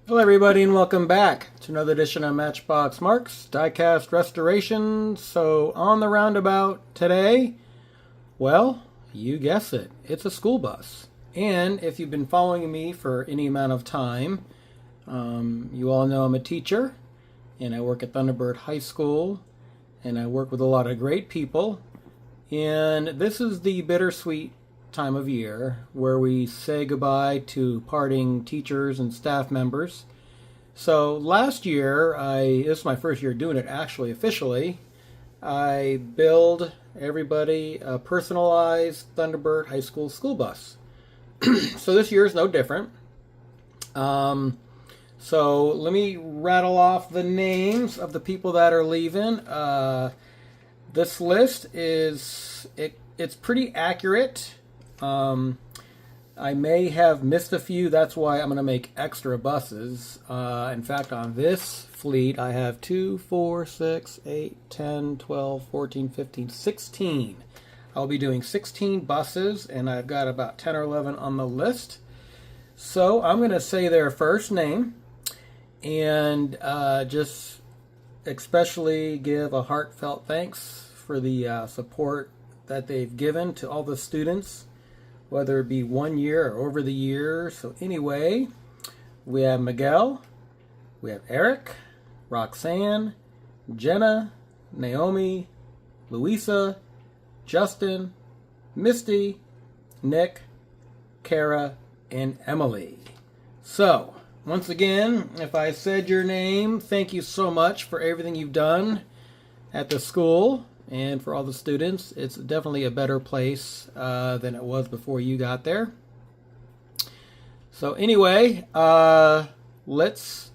Hello everybody and welcome back to another edition of Matchbox Marks Diecast Restoration. So on the roundabout today, well, you guessed it, it's a school bus. And if you've been following me for any amount of time, you all know I'm a teacher and I work at Thunderbird High School and I work with a lot of great people. And this is the bittersweet time of year where we say goodbye to parting teachers and staff members. So last year, this is my first year doing it actually officially, I billed everybody a personalized Thunderbird High School school bus. So this year is no different. So let me rattle off the names of the people that are leaving. This list it's pretty accurate. I may have missed a few, that's why I'm going to make extra buses. In fact, on this fleet, I have 2, 4, 6, 8, 10, 12, 14, 15, 16. I'll be doing 16 buses, and I've got about 10 or 11 on the list. So I'm going to say their first name, and just especially give a heartfelt thanks for the support that they've given to all the students, whether it be 1 year or over the years. So anyway, we have Miguel, we have Eric, Roxanne, Jenna, Naomi, Louisa, Justin, Misty, Nick, Kara, and Emily. So, once again, if I said your name, thank you so much for everything you've done at the school. And for all the students, it's definitely a better place than it was before you got there. So anyway, let's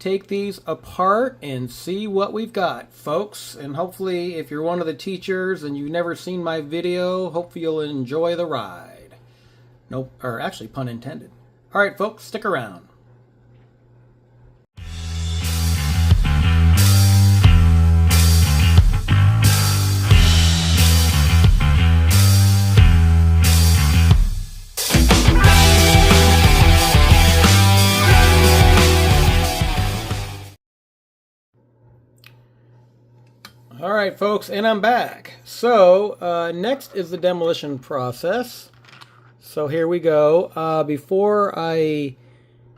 take these apart and see what we've got, folks. And hopefully, if you're one of the teachers and you've never seen my video, hopefully you'll enjoy the ride. Nope, or actually, pun intended. All right, folks, stick around. All right, folks, and I'm back. So next is the demolition process. So here we go. Before I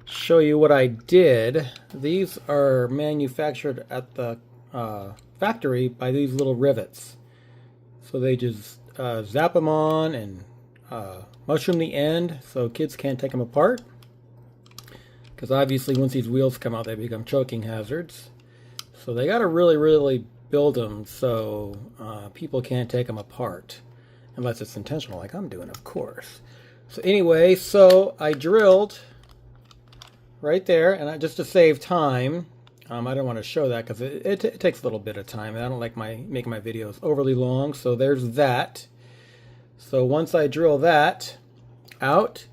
show you what I did, these are manufactured at the factory by these little rivets. So they just zap them on and mushroom the end so kids can't take them apart. Because obviously once these wheels come out, they become choking hazards. So they got to really build them so people can't take them apart, unless it's intentional like I'm doing, of course. So anyway, so I drilled right there, and just to save time, I don't want to show that because it takes a little bit of time, and I don't like making my videos overly long. So there's that. So once I drill that out,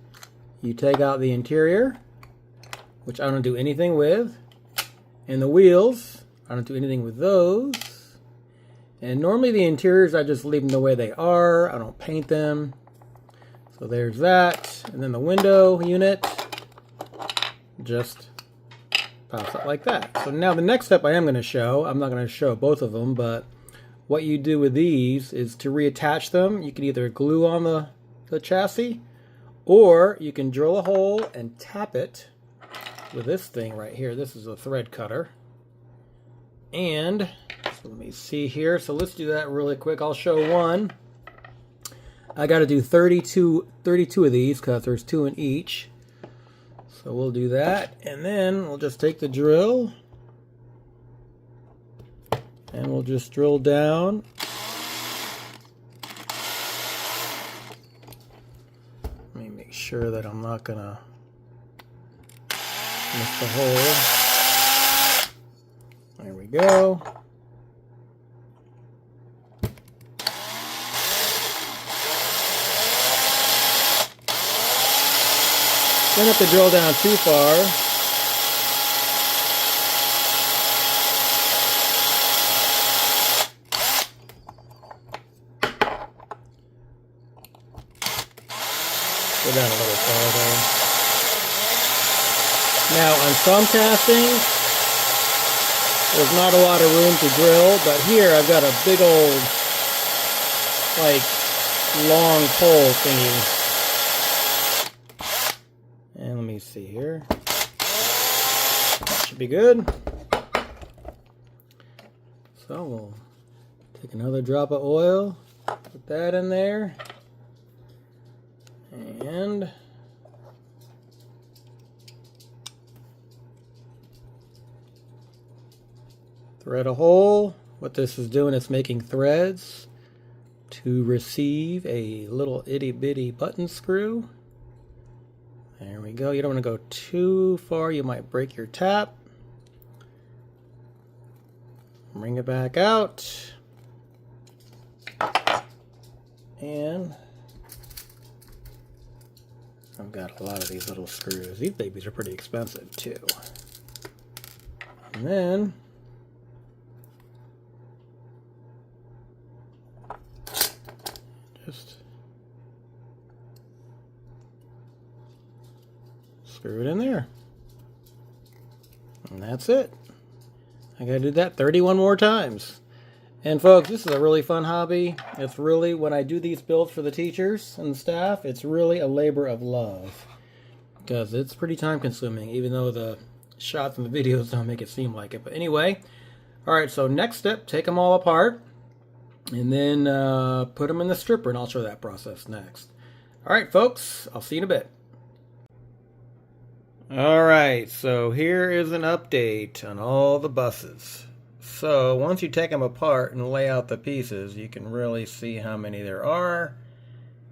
you take out the interior, which I don't do anything with, and the wheels, I don't do anything with those. And normally the interiors, I just leave them the way they are. I don't paint them. So there's that. And then the window unit just pops up like that. So now the next step I am going to show, I'm not going to show both of them, but what you do with these is to reattach them. You can either glue on the chassis, or you can drill a hole and tap it with this thing right here. This is a thread cutter. And so let me see here. So let's do that really quick. I'll show one. I got to do 32 of these because there's 2 in each. So we'll do that. And then we'll just take the drill and we'll just drill down. Let me make sure that I'm not going to miss the hole. There we go. Don't have to drill down too far. Go down a little farther. Now on some castings, there's not a lot of room to drill, but here I've got a big old, like, long pole thingy. And let me see here. That should be good. So we'll take another drop of oil, put that in there, and thread a hole. What this is doing is making threads to receive a little itty bitty button screw. There we go. You don't want to go too far, you might break your tap. Bring it back out. And I've got a lot of these little screws. These babies are pretty expensive too. And then just screw it in there. And that's it. I gotta do that 31 more times. And folks, this is a really fun hobby. It's really, when I do these builds for the teachers and the staff, it's really a labor of love. Because it's pretty time consuming, even though the shots and the videos don't make it seem like it. But anyway, alright, so next step, take them all apart. And then put them in the stripper, and I'll show that process next. Alright folks, I'll see you in a bit. Alright, so here is an update on all the buses. So once you take them apart and lay out the pieces, you can really see how many there are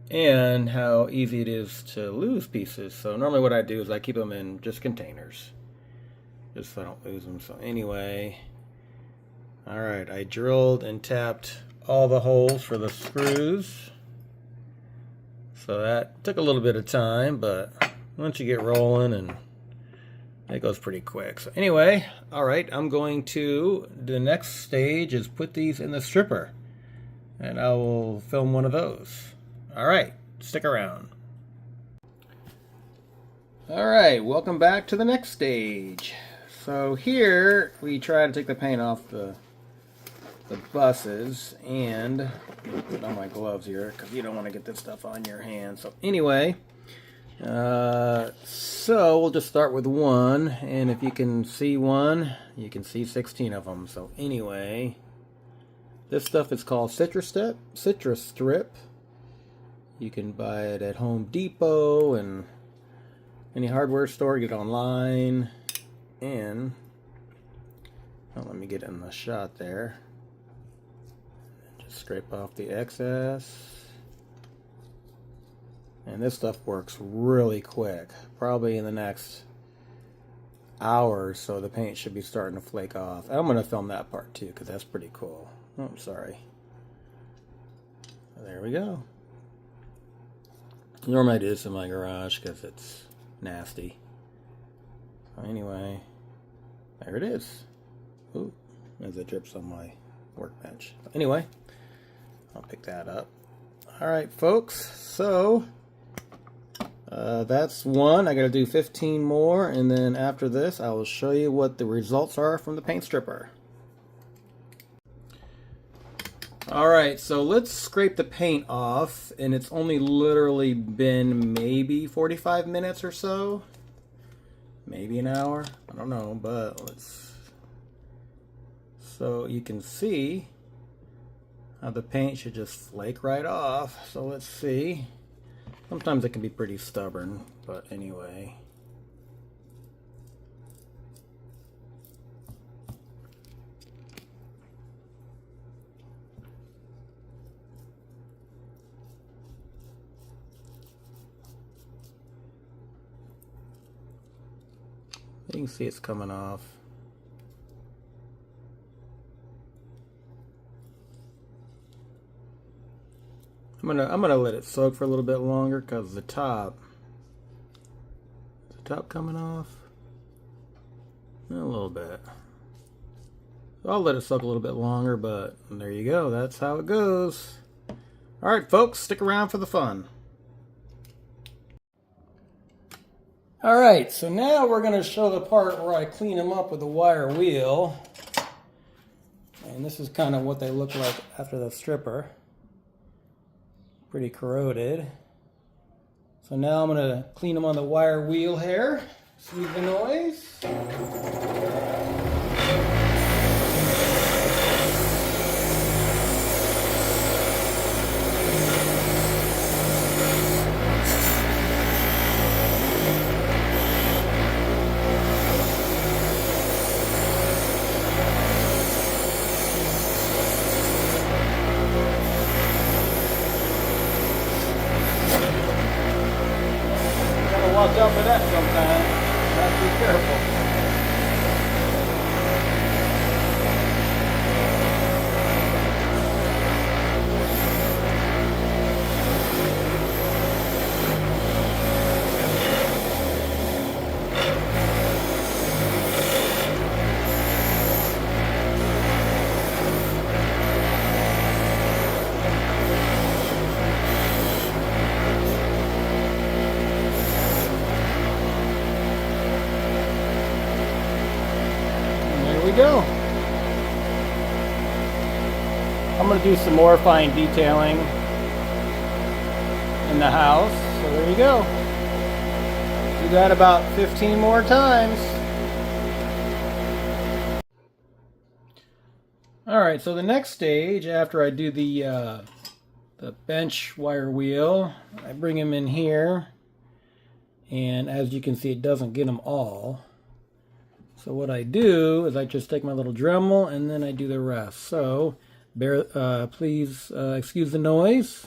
and how easy it is to lose pieces. So normally what I do is I keep them in just containers, just so I don't lose them. So anyway, alright, I drilled and tapped all the holes for the screws. So that took a little bit of time, but once you get rolling, and it goes pretty quick. So anyway, alright, I'm going to, the next stage is put these in the stripper, and I will film one of those. Alright, stick around. Alright, welcome back to the next stage. So here we try to take the paint off the buses, and put on my gloves here because you don't want to get this stuff on your hands. So anyway, so we'll just start with one, and if you can see one, you can see 16 of them. So anyway, this stuff is called Citrus Strip. You can buy it at Home Depot and any hardware store, get it online, and let me get in the shot there. Just scrape off the excess. And this stuff works really quick. Probably in the next hour or so, the paint should be starting to flake off. I'm going to film that part too, because that's pretty cool. Oh, I'm sorry. There we go. Normally I do this in my garage because it's nasty. So anyway, there it is. Ooh, as it drips on my workbench. Anyway, I'll pick that up. Alright folks, so that's one. I gotta do 15 more, and then after this I will show you what the results are from the paint stripper. Alright, so let's scrape the paint off, and it's only literally been maybe 45 minutes or so. Maybe an hour, I don't know, but let's... So you can see how the paint should just flake right off. So let's see. Sometimes it can be pretty stubborn, but anyway. You can see it's coming off. I'm gonna let it soak for a little bit longer because the top coming off a little bit. I'll let it soak a little bit longer, but there you go. That's how it goes. All right, folks, stick around for the fun. Alright, so now we're going to show the part where I clean them up with the wire wheel. And this is kind of what they look like after the stripper. Pretty corroded. So now I'm going to clean them on the wire wheel here. See the noise? Watch out for that sometimes. Have to be careful. Go. I'm going to do some more fine detailing in the house. So there you go. Do that about 15 more times. Alright, so the next stage after I do the bench wire wheel, I bring them in here, and as you can see, it doesn't get them all. So what I do is I just take my little Dremel and then I do the rest. So please excuse the noise.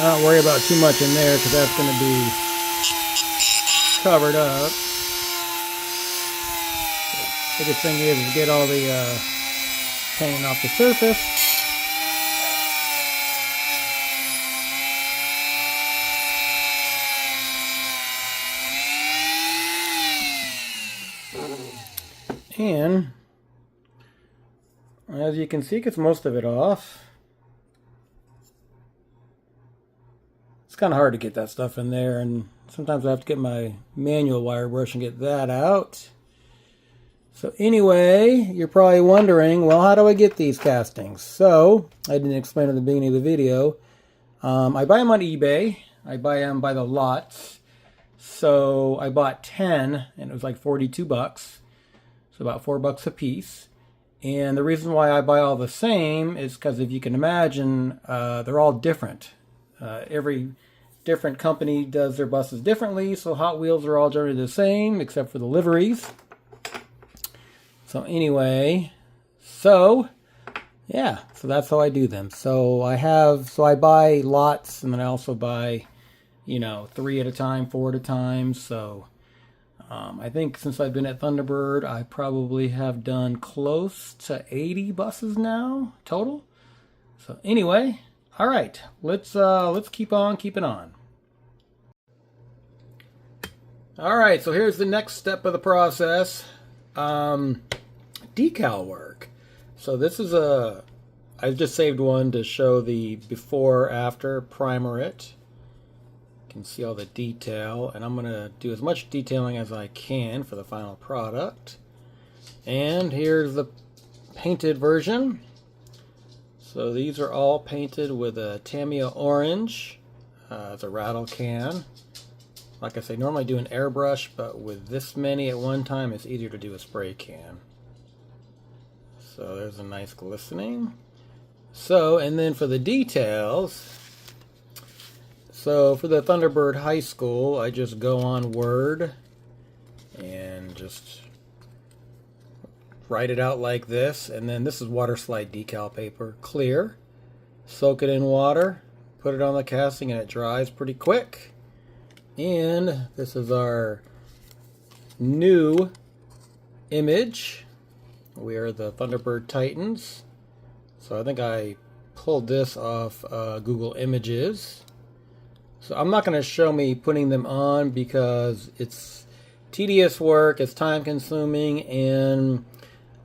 I don't worry about too much in there because that's going to be covered up. The biggest thing is to get all the paint off the surface. And as you can see, it gets most of it off. It's kind of hard to get that stuff in there, and sometimes I have to get my manual wire brush and get that out. So anyway, you're probably wondering, well, how do I get these castings? So, I didn't explain at the beginning of the video. I buy them on eBay. I buy them by the lots. So I bought 10, and it was like 42 bucks. So about $4 a piece. And the reason why I buy all the same is because if you can imagine, they're all different. Every different company does their buses differently, so Hot Wheels are all generally the same except for the liveries. So anyway, yeah, so that's how I do them. So I buy lots, and then I also buy, 3 at a time, 4 at a time. So I think since I've been at Thunderbird, I probably have done close to 80 buses now total. So anyway, all right, let's keep on keeping on. All right, so here's the next step of the process. Decal work. So this is I just saved one to show the before after, primer it. You can see all the detail, and I'm gonna do as much detailing as I can for the final product. And here's the painted version. So these are all painted with a Tamiya orange. It's a rattle can. Like I say, normally I do an airbrush, but with this many at one time, it's easier to do a spray can. So there's a nice glistening. So, and then for the details, so for the Thunderbird High School, I just go on Word and just write it out like this. And then this is water slide decal paper, clear. Soak it in water, put it on the casting, and it dries pretty quick. And this is our new image. We are the Thunderbird Titans. So I think I pulled this off Google Images. So I'm not going to show me putting them on because it's tedious work, it's time consuming, and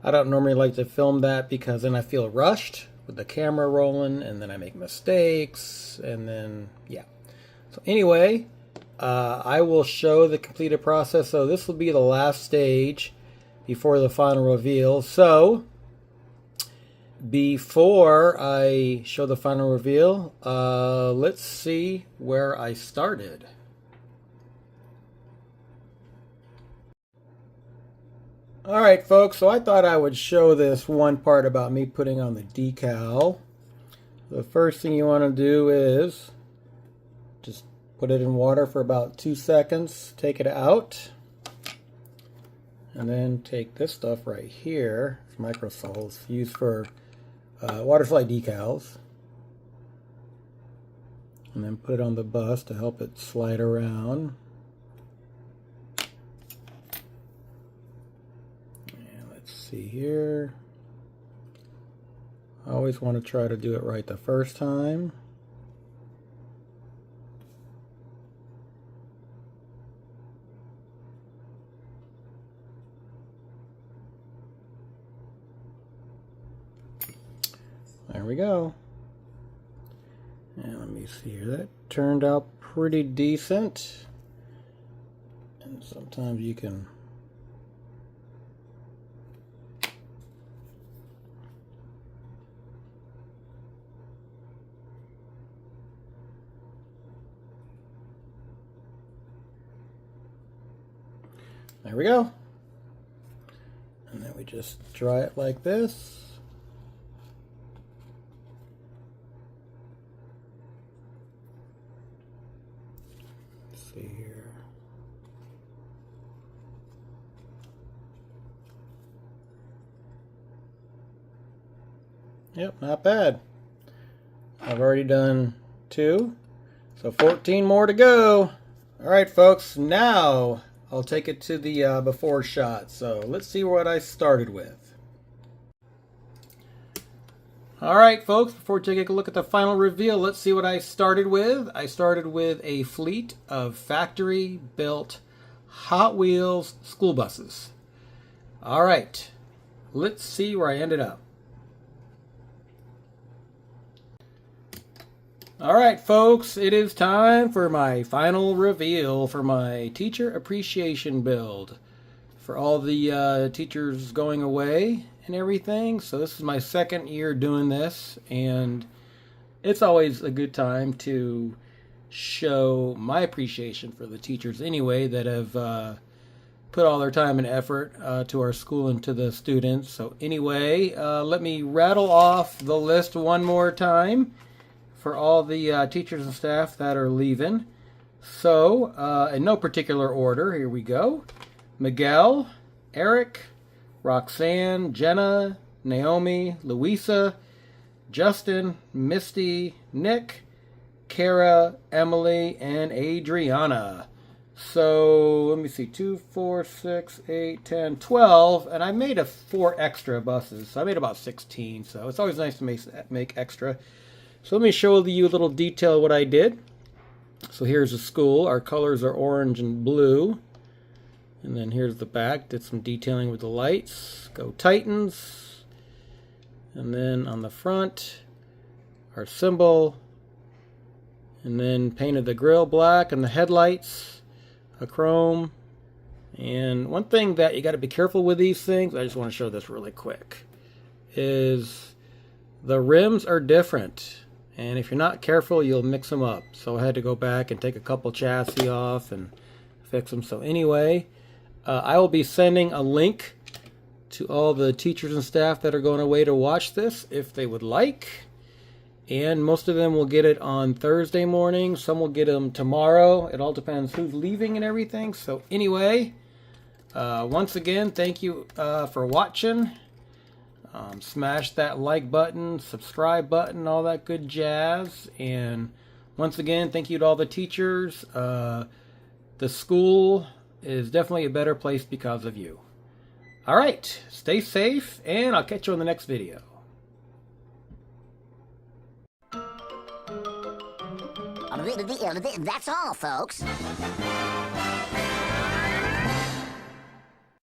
I don't normally like to film that because then I feel rushed with the camera rolling and then I make mistakes and then, yeah. So anyway, I will show the completed process. So this will be the last stage before the final reveal. So before I show the final reveal, let's see where I started. Alright folks, so I thought I would show this one part about me putting on the decal. The first thing you want to do is just put it in water for about 2 seconds, take it out, and then take this stuff right here, it's Microsols, used for water slide decals, and then put it on the bus to help it slide around. And let's see here. I always want to try to do it right the first time. There we go. And let me see here. That turned out pretty decent. And sometimes you can there we go. And then we just dry it like this. See here. Yep, not bad. I've already done 2, so 14 more to go. Alright folks, now I'll take it to the before shot. So let's see what I started with. Alright folks, before taking a look at the final reveal, let's see what I started with. I started with a fleet of factory-built Hot Wheels school buses. Alright, let's see where I ended up. Alright folks, it is time for my final reveal for my teacher appreciation build. For all the teachers going away and everything. So this is my second year doing this, and it's always a good time to show my appreciation for the teachers anyway that have put all their time and effort to our school and to the students. So anyway, let me rattle off the list one more time for all the teachers and staff that are leaving. So in no particular order, here we go. Miguel, Eric, Roxanne, Jenna, Naomi, Louisa, Justin, Misty, Nick, Kara, Emily, and Adriana. So let me see, 2, 4, 6, 8, 10, 12, and I made 4 extra buses. So I made about 16, so it's always nice to make extra. So let me show you a little detail of what I did. So here's the school. Our colors are orange and blue. And then here's the back. Did some detailing with the lights. Go Titans. And then on the front, our symbol. And then painted the grill black and the headlights a chrome. And one thing that you got to be careful with these things, I just want to show this really quick, is the rims are different. And if you're not careful, you'll mix them up. So I had to go back and take a couple chassis off and expects them. So anyway, I will be sending a link to all the teachers and staff that are going away to watch this if they would like. And most of them will get it on Thursday morning. Some will get them tomorrow. It all depends who's leaving and everything. So anyway, once again, thank you for watching. Smash that like button, subscribe button, all that good jazz. And once again, thank you to all the teachers. The school is definitely a better place because of you. All right, stay safe, and I'll catch you on the next video. That's all, folks.